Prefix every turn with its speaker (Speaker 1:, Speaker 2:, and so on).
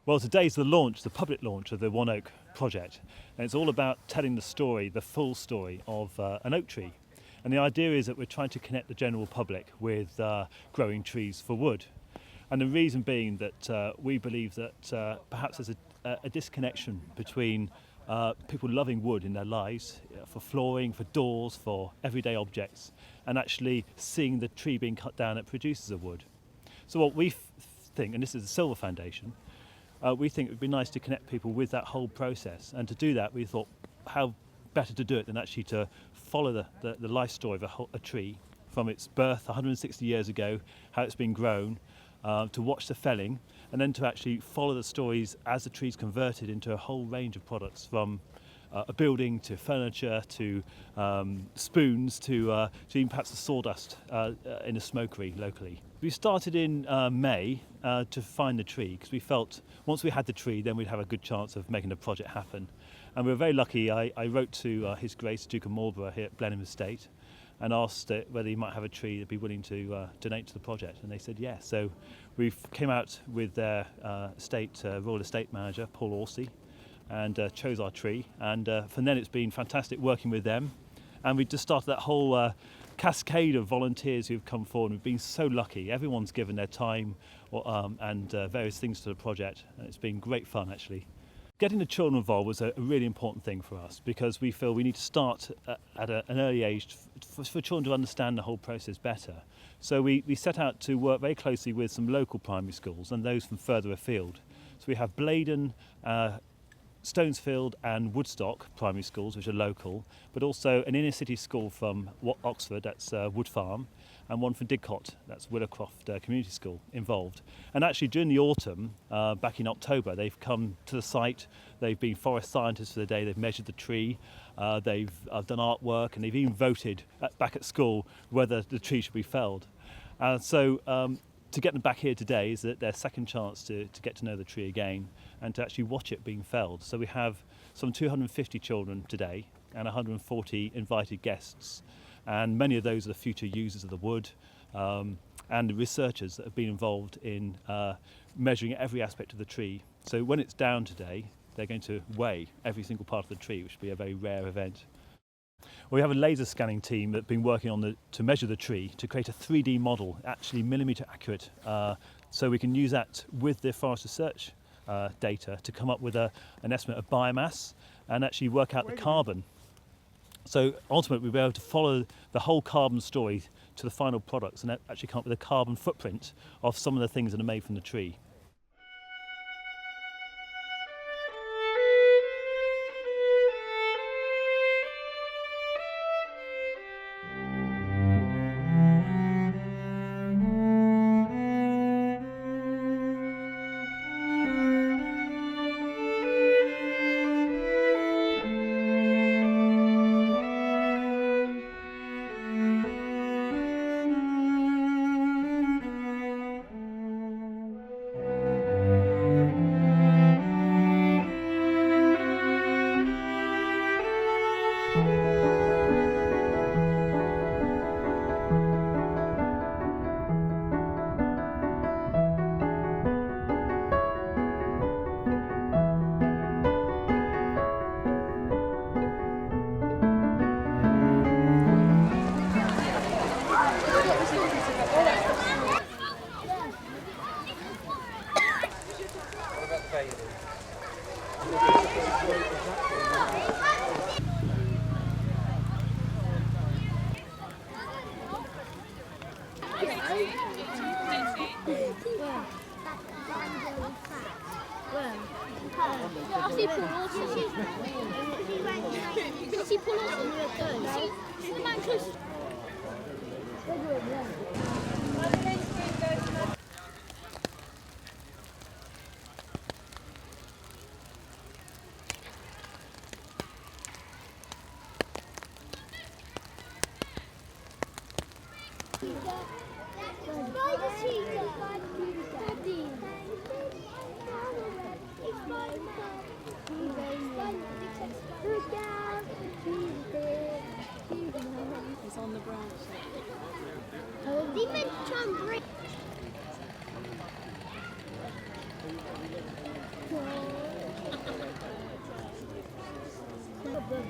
Speaker 1: Well, today's the public launch of the OneOak project, and it's all about telling the story, the full story of an oak tree. And the idea is that we're trying to connect the general public with growing trees for wood. And the reason being that we believe that perhaps there's a disconnection between people loving wood in their lives, for flooring, for doors, for everyday objects, and actually seeing the tree being cut down that produces the wood. So what we think, and this is the Sylva Foundation, we think it would be nice to connect people with that whole process. And to do that, we thought, how better to do it than actually to follow the life story of a tree from its birth 160 years ago, how it's been grown, to watch the felling, and then to actually follow the stories as the tree's converted into a whole range of products, from a building to furniture to spoons to even perhaps the sawdust in a smokery locally. We started in May to find the tree, because we felt once we had the tree then we'd have a good chance of making the project happen. And we were very lucky. I wrote to His Grace Duke of Marlborough here at Blenheim Estate and asked whether he might have a tree that'd be willing to donate to the project, and they said yes. So we came out with their Royal Estate Manager, Paul Horsey, and chose our tree, and from then it's been fantastic working with them, and we just started that whole cascade of volunteers who've come forward. We've been so lucky. Everyone's given their time and various things to the project, and it's been great fun actually. Getting the children involved was a really important thing for us, because we feel we need to start at an early age for children to understand the whole process better. So we set out to work very closely with some local primary schools and those from further afield. So we have Blaydon, Stonesfield and Woodstock primary schools, which are local, but also an inner city school from Oxford, that's Wood Farm, and one from Didcot, that's Willowcroft Community School, involved. And actually during the autumn, back in October, they've come to the site, they've been forest scientists for the day, they've measured the tree, they've done artwork, and they've even voted back at school whether the tree should be felled. To get them back here today is their second chance to get to know the tree again and to actually watch it being felled. So we have some 250 children today and 140 invited guests, and many of those are the future users of the wood and the researchers that have been involved in measuring every aspect of the tree. So when it's down today, they're going to weigh every single part of the tree, which will be a very rare event. We have a laser scanning team that's been working to measure the tree, to create a 3D model, actually millimetre accurate, so we can use that with the forest research data to come up with an estimate of biomass and actually work out the carbon. So ultimately we'll be able to follow the whole carbon story to the final products and actually come up with a carbon footprint of some of the things that are made from the tree.
Speaker 2: It's on the branch.
Speaker 3: Oh,